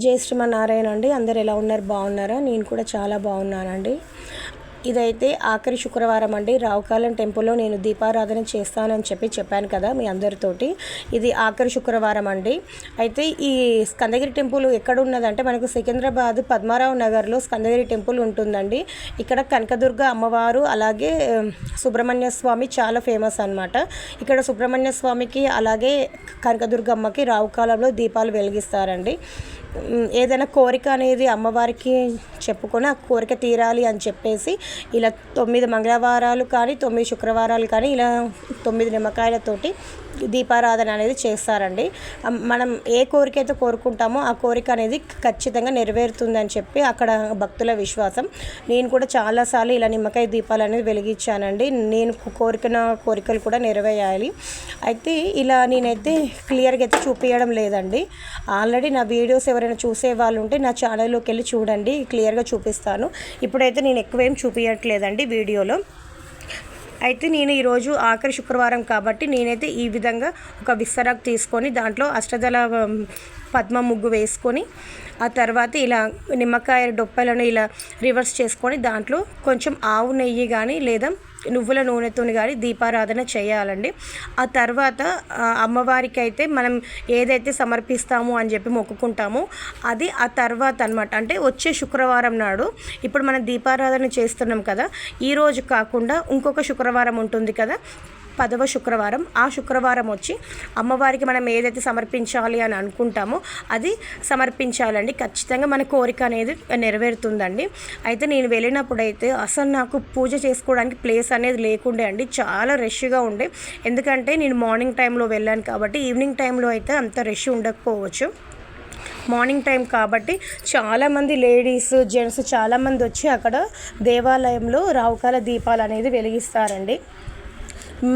జై శ్రీమన్నారాయణ అండి. అందరు ఎలా ఉన్నారు? బాగున్నారా? నేను కూడా చాలా బాగున్నానండి. ఇదైతే ఆఖరి శుక్రవారం అండి. రావుకాలం టెంపుల్లో నేను దీపారాధన చేస్తానని చెప్పాను కదా మీ అందరితోటి. ఇది ఆఖరి శుక్రవారం అండి. అయితే ఈ స్కందగిరి టెంపుల్ ఎక్కడ ఉన్నదంటే మనకు సికింద్రాబాద్ పద్మారావు నగర్లో స్కందగిరి టెంపుల్ ఉంటుందండి. ఇక్కడ కనకదుర్గ అమ్మవారు అలాగే సుబ్రహ్మణ్య స్వామి చాలా ఫేమస్ అనమాట. ఇక్కడ సుబ్రహ్మణ్య స్వామికి అలాగే కనకదుర్గ అమ్మకి రావుకాలంలో దీపాలు వెలిగిస్తారండి. ఏదైనా కోరిక అనేది అమ్మవారికి చెప్పుకొని ఆ కోరిక తీరాలి అని చెప్పేసి ఇలా 9 మంగళవారాలు కానీ 9 శుక్రవారాలు కానీ ఇలా 9 నిమ్మకాయలతోటి దీపారాధన అనేది చేస్తారండి. మనం ఏ కోరిక అయితే కోరుకుంటామో ఆ కోరిక అనేది ఖచ్చితంగా నెరవేరుతుందని చెప్పి అక్కడ భక్తుల విశ్వాసం. నేను కూడా చాలాసార్లు ఇలా నిమ్మకాయ దీపాలు అనేది వెలిగించానండి. నేను కోరికలు కూడా నెరవేరాలి. అయితే ఇలా నేనైతే క్లియర్గా అయితే చూపించడం లేదండి. ఆల్రెడీ నా వీడియోస్ ఎవరైనా చూసే వాళ్ళు ఉంటే నా ఛానల్లోకి వెళ్ళి చూడండి, క్లియర్గా చూపిస్తాను. ఇప్పుడైతే నేను ఎక్కువేం చూపించట్లేదండి వీడియోలో. అయితే నేను ఈరోజు ఆఖరి శుక్రవారం కాబట్టి నేనైతే ఈ విధంగా ఒక విస్తరాకు తీసుకొని దాంట్లో అష్టదళ పద్మ ముగ్గు వేసుకొని ఆ తర్వాత ఇలా నిమ్మకాయ డొప్పలను ఇలా రివర్స్ చేసుకొని దాంట్లో కొంచెం ఆవు నెయ్యి కానీ లేదా నువ్వుల నూనెతో కానీ దీపారాధన చేయాలండి. ఆ తర్వాత అమ్మవారికి అయితే మనం ఏదైతే సమర్పిస్తామో అని చెప్పి మొక్కుకుంటామో అది ఆ తర్వాత అనమాట. అంటే వచ్చే శుక్రవారం నాడు ఇప్పుడు మనం దీపారాధన చేస్తున్నాం కదా, ఈరోజు కాకుండా ఇంకొక శుక్రవారం ఉంటుంది కదా, 10వ శుక్రవారం. ఆ శుక్రవారం వచ్చి అమ్మవారికి మనం ఏదైతే సమర్పించాలి అని అనుకుంటామో అది సమర్పించాలండి. ఖచ్చితంగా మన కోరిక అనేది నెరవేరుతుందండి. అయితే నేను వెళ్ళినప్పుడు అయితే అసలు నాకు పూజ చేసుకోవడానికి ప్లేస్ అనేది లేకుండే అండి. చాలా రష్గా ఉండే. ఎందుకంటే నేను మార్నింగ్ టైంలో వెళ్ళాను కాబట్టి ఈవినింగ్ టైంలో అయితే అంత రష్ ఉండకపోవచ్చు. మార్నింగ్ టైం కాబట్టి చాలామంది లేడీస్ జెంట్స్ చాలామంది వచ్చి అక్కడ దేవాలయంలో రావుకాల దీపాలు అనేది వెలిగిస్తారండి.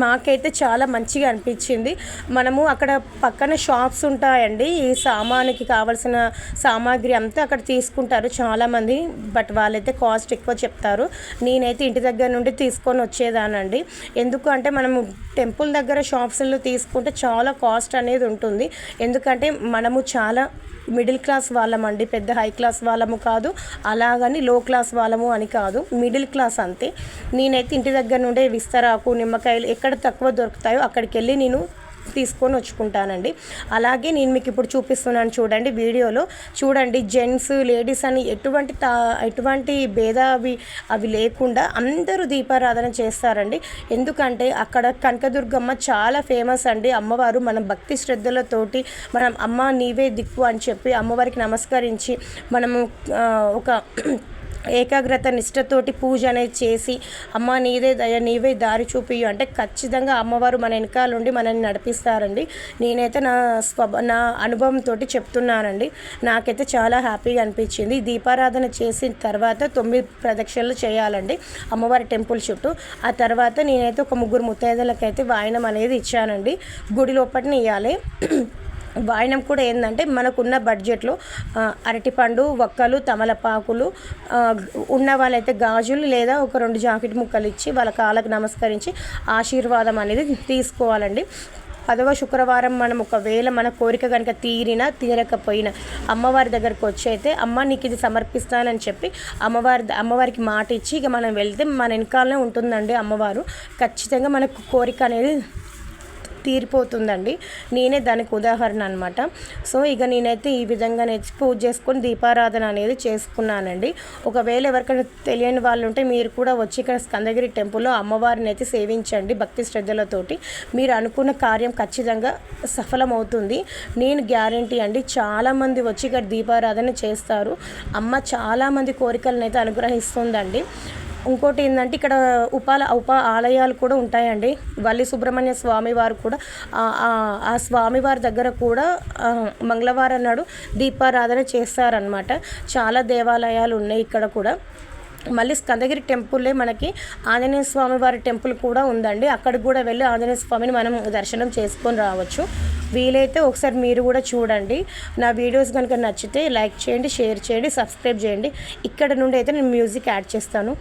మాకైతే చాలా మంచిగా అనిపించింది. మనము అక్కడ పక్కన షాప్స్ ఉంటాయండి, ఈ సామానికి కావాల్సిన సామాగ్రి అంతా అక్కడ తీసుకుంటారు చాలామంది. బట్ వాళ్ళైతే కాస్ట్ ఎక్కువ చెప్తారు. నేనైతే ఇంటి దగ్గర నుండి తీసుకొని వచ్చేదానండి. ఎందుకు అంటే మనము టెంపుల్ దగ్గర షాప్స్లో తీసుకుంటే చాలా కాస్ట్ అనేది ఉంటుంది. ఎందుకంటే మనము చాలా మిడిల్ క్లాస్ వాళ్ళమండి, పెద్ద హై క్లాస్ వాళ్ళము కాదు, అలాగని లో క్లాస్ వాళ్ళము అని కాదు, మిడిల్ క్లాస్ అంతే. నేనైతే ఇంటి దగ్గర నుండే విస్తరాకు నిమ్మకాయలు ఎక్కడ తక్కువ దొరుకుతాయో అక్కడికి వెళ్ళి నేను తీసుకొని వచ్చుకుంటానండి. అలాగే నేను మీకు ఇప్పుడు చూపిస్తున్నాను చూడండి, వీడియోలో చూడండి. జెంట్స్ లేడీస్ అని ఎటువంటి భేద అవి లేకుండా అందరూ దీపారాధన చేస్తారండి. ఎందుకంటే అక్కడ కనకదుర్గమ్మ చాలా ఫేమస్ అండి. అమ్మవారు మన భక్తి శ్రద్ధలతోటి మనం అమ్మ నీవే దిక్కు అని చెప్పి అమ్మవారికి నమస్కరించి మనము ఒక ఏకాగ్రత నిష్ఠతోటి పూజ అనేది చేసి అమ్మ నీదే దయ నీవే దారి చూపియు అంటే ఖచ్చితంగా అమ్మవారు మన వెనకాలండి మనల్ని నడిపిస్తారండి. నేనైతే నా అనుభవంతో చెప్తున్నానండి. నాకైతే చాలా హ్యాపీగా అనిపించింది. దీపారాధన చేసిన తర్వాత 9 ప్రదక్షిణలు చేయాలండి అమ్మవారి టెంపుల్ చుట్టూ. ఆ తర్వాత నేనైతే ఒక 3 ముత్తైదులకైతే వాయనం అనేది ఇచ్చానండి. గుడి లోపటిని ఇవ్వాలి. వాయనం కూడా ఏంటంటే మనకున్న బడ్జెట్లో అరటిపండు, వక్కలు, తమలపాకులు, ఉన్న వాళ్ళైతే గాజులు లేదా ఒక 2 జాకెట్ ముక్కలు ఇచ్చి వాళ్ళ కాళ్ళకు నమస్కరించి ఆశీర్వాదం అనేది తీసుకోవాలండి. 10వ శుక్రవారం మనం ఒకవేళ మన కోరిక కనుక తీరకపోయినా అమ్మవారి దగ్గరకు వచ్చి అయితే అమ్మ నీకు ఇది సమర్పిస్తానని చెప్పి అమ్మవారికి మాట ఇచ్చి ఇక మనం వెళ్తే మన వెనకాలనే ఉంటుందండి అమ్మవారు. ఖచ్చితంగా మనకు కోరిక అనేది తీరిపోతుందండి. నేనే దానికి ఉదాహరణ అనమాట. సో ఇక నేనైతే ఈ విధంగా పూజ చేసుకొని దీపారాధన అనేది చేసుకున్నానండి. ఒకవేళ ఎవరికైనా తెలియని వాళ్ళు ఉంటే మీరు కూడా వచ్చి ఇక్కడ స్కందగిరి టెంపుల్లో అమ్మవారిని అయితే సేవించండి భక్తి శ్రద్ధలతోటి. మీరు అనుకున్న కార్యం ఖచ్చితంగా సఫలమవుతుంది. నేను గ్యారంటీ అండి. చాలామంది వచ్చి ఇక్కడ దీపారాధన చేస్తారు. అమ్మ చాలామంది కోరికలను అయితే అనుగ్రహిస్తుందండి. ఇంకోటి ఏంటంటే ఇక్కడ ఉప ఆలయాలు కూడా ఉంటాయండి. వల్లి సుబ్రహ్మణ్య స్వామి వారు కూడా ఆ స్వామివారి దగ్గర కూడా మంగళవారం నాడు దీపారాధన చేస్తారనమాట. చాలా దేవాలయాలు ఉన్నాయి ఇక్కడ కూడా. మళ్ళీ స్కందగిరి టెంపుల్లే మనకి ఆంజనేయ స్వామి వారి టెంపుల్ కూడా ఉందండి. అక్కడికి కూడా వెళ్ళి ఆంజనేయ స్వామిని మనం దర్శనం చేసుకొని రావచ్చు. వీలైతే ఒకసారి మీరు కూడా చూడండి. నా వీడియోస్ కనుక నచ్చితే లైక్ చేయండి, షేర్ చేయండి, సబ్స్క్రైబ్ చేయండి. ఇక్కడ నుండి అయితే నేను మ్యూజిక్ యాడ్ చేస్తాను.